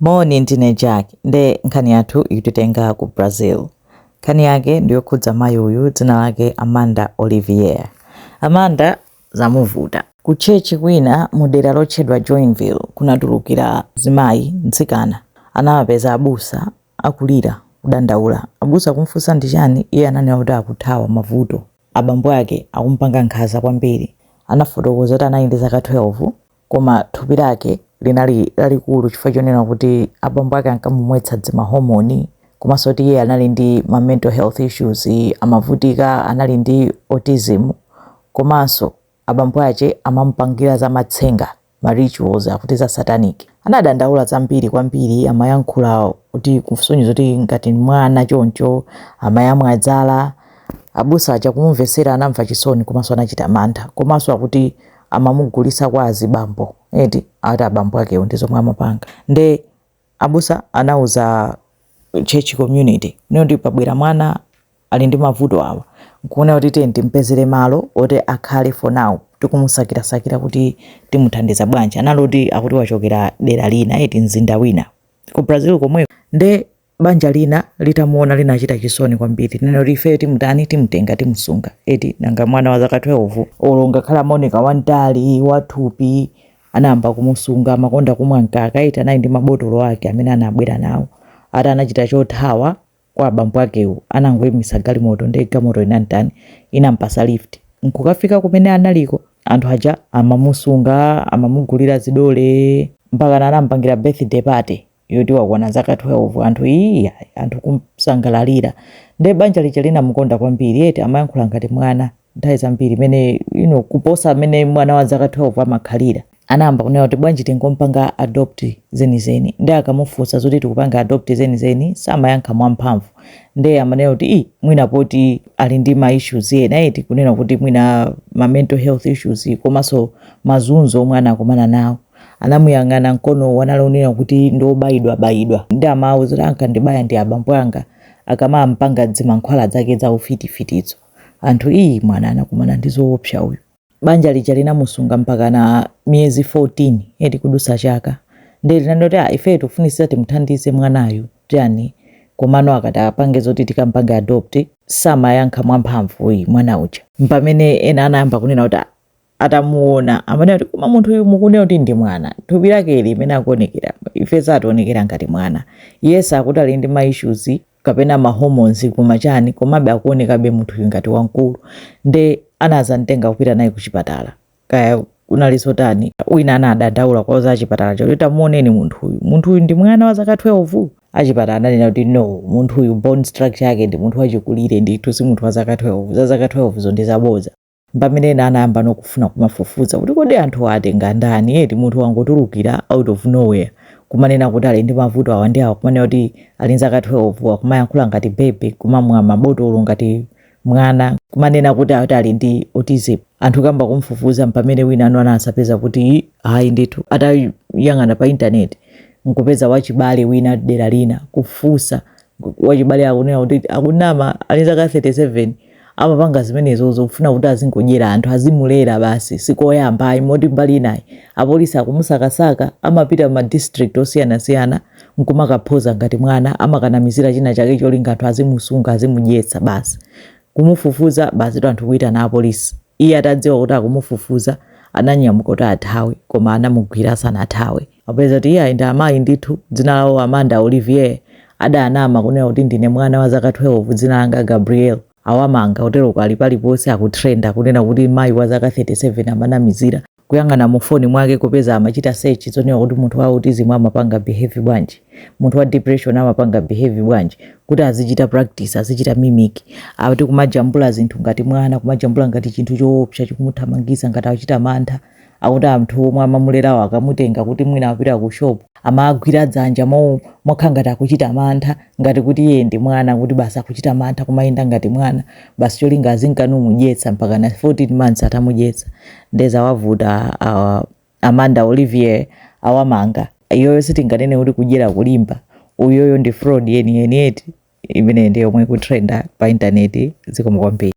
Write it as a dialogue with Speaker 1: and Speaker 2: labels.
Speaker 1: Morning teenager nde nkhani yathu ikutenga ku Brazil. Nkhani yake ndiyo khudza mayi uyu dzina lake Amanda Olivier. Amanda zamuvuta ku chechi kwina mu dera lotchedwa Joinville kunatulukira zimayi mtsikana anawapeza abusa akulira kudandaula. Abusa kumfunsa ndi chani, iye ananena kuti akuthawa mavuto. Abambo ake akumpanga nkhanza kwambiri. Anafotokoza kuti anali ndi zaka 12 koma thupi lake linali lalikulu chifukwa chonena kuti abambo ake ankamumwetsa dzimahomoni, komanso kuti iye anali ndi ma mental health issues, amavutika, anali ndi autism, komanso abambo ake amamupangira za matsenga, ma rituals akuti za satanic. Anadandaula zambiri kwambiri, amayankhula kuti kusonyeza kuti ngati mwana choncho, amayamwadzala. Abusa aja kumumvesera anamva chisoni komanso anachita mantha, komanso akuti amamugulisa kwa azibambo eti ati abambo ake ndizomwe amapanga. Nde abusa anauza church community ndi pabwera mwana ali ndi mavuto awa, nkuona kuti tenti mpezere malo oti akhale for now, tikumusakira kuti timuthandiza bwanji. Analoti akuti wachokera dera lina eti mzinda wina ku Brazil komwe. Nde banja lina litamuona linachita chisoni kwambiri, neno life timutani timutenga timusunga eti nanga mwana wa zaka 12 olonga khala moneka wantali wathupi, anamba kumusunga makonda kumwanka akaita nayi ndi mabotolo ake amene anabwera nawo. Ati anachita chothawa kwa abambo akewo, anangoyimisa galimoto ndi galimoto inantani inampasa lift. Nkukafika kumene analiko anthu aja amamusunga, amamugulira zidole mpaka anampangira birthday party yoti wakwana zaka 12. Anthu kumsangalalira. Nde banja licha linamukonda kwambiri eti amayankhula ngati mwana nthawi zambiri mene kuposa mene mwana wa zaka 12 amakhalira. Anamba kunena kuti bwanji tingompanga adopt zenizeni. Nde akamufunsa zoti tikupanga adopt zenizeni samayankha mwamphamvu. Nde amanena kuti mwina poti ali ndi ma issues ena eti kunena kuti mwina ma mental health issues komanso mazunzo omwe anakumana nawo. Anamuyang'ana mkono wanalonera kuti ndobayidwa. Ndi amauza kuti ankandibaya ndi abambo anga akamampanga dzimankhwala zake za ufitifitizo. Anthu mwana anakumana ndi zoopsa uyu. Banja lija linamusunga mpaka na miyezi 14 eti kudusa chaka. Nde linandoti ife tufunisira timuthandize mwanayu tani, komano akati apange zoti tikampanga adopt samayankha mwamphamvu mwana uja. Mpamene ena anayamba kunena kuti atamuona amanena kuti koma munthu uyu mukunena kuti ndi mwana, thupi lake limene akuonekera ife sationekera ngati mwana. Yes akuti ali ndi ma issues kapena ma hormones kumachani, komabe akuonekabe munthu uyu ngati wankulu. Nde anazamtenga kupita naye kuchipatala. Kaya unaliso tani wina anadandaula kwa za chipatala choti tamuoneni munthu uyu ndi mwana wa zaka 12. Achipatala ananena kuti no, munthu uyu bone structure yake ndi munthu wachikulire ndithu si munthu wa zaka 12. Za zaka 12 zo ndi zaboza. Mpamene anayamba nokufuna kumafufuza kuti kodi anthu atenga ndani eti munthu wangotulukira out of nowhere kumanena kuti ali ndi mavuto awa ndi awa, kumanena kuti ali zaka 12 akumayankhula ngati bebe, kumamwa mabotolo ngati mwana, kumanena kuti ali ndi autism. Anthu kamba kumfufuza mpamene wina anasapeza kuti ndithu atayang'ana pa internet nkupeza wachibale wina dera lina kufusa wachibale akunena kuti akunama ali zaka 37 amapanga zimenezo zofuna kuti azingodyera anthu azimulera basi. Sikoyamba imoti mbali inayi apolisi akumusakasaka, amapita ma district osiyanasiyana nkumakaphoza ngati mwana, amakanamizira china chake cholinga anthu azimusunga azimudyetsa basi. Kumufufuza basi anthu kuita na apolisi. Iye atadziwa kuti akumufufuza ananyamuka kuti athawe, koma anamugwira sanathawe. Apeza kuti ndi amayi ndithu dzina lawo Amanda Olivier. Adanama kunena kuti ndine mwana wa zaka 12 dzina langa Gabriel. Awamanga utero kwali paliponse akutrenda kunena kuti mayi wa zaka 37 amanamizira. Kuyang'ana mu phone mwake kupeza amachita search zonena kuti munthu wa autism amapanga behave bwanji, munthu wa depression amapanga behave bwanji, kuti azichita practice, azichita mimic. Akuti kumajambula zinthu ngati mwana, kumajambula ngati chinthu choopsa chikumuthamangisa ngati achita mantha. Akuti anthu omwe amamulerawo akamutenga kuti mwina apita ku shop amagwira dzanja mokhangati akuchita mantha ngati kuti iye ndi mwana, kuti basi akuchita mantha kumayenda ngati mwana basi cholinga azinkanomudyetsa mpaka na 14 months atamudyetsa. Ndeza wavuta Amanda Olivier awamanga. Iyoyo sitinganene kuti kudyera kulimba, uyoyo ndi fraud yeni eti imene ndi yomwe kutrenda pa internet zikomo kwambiri.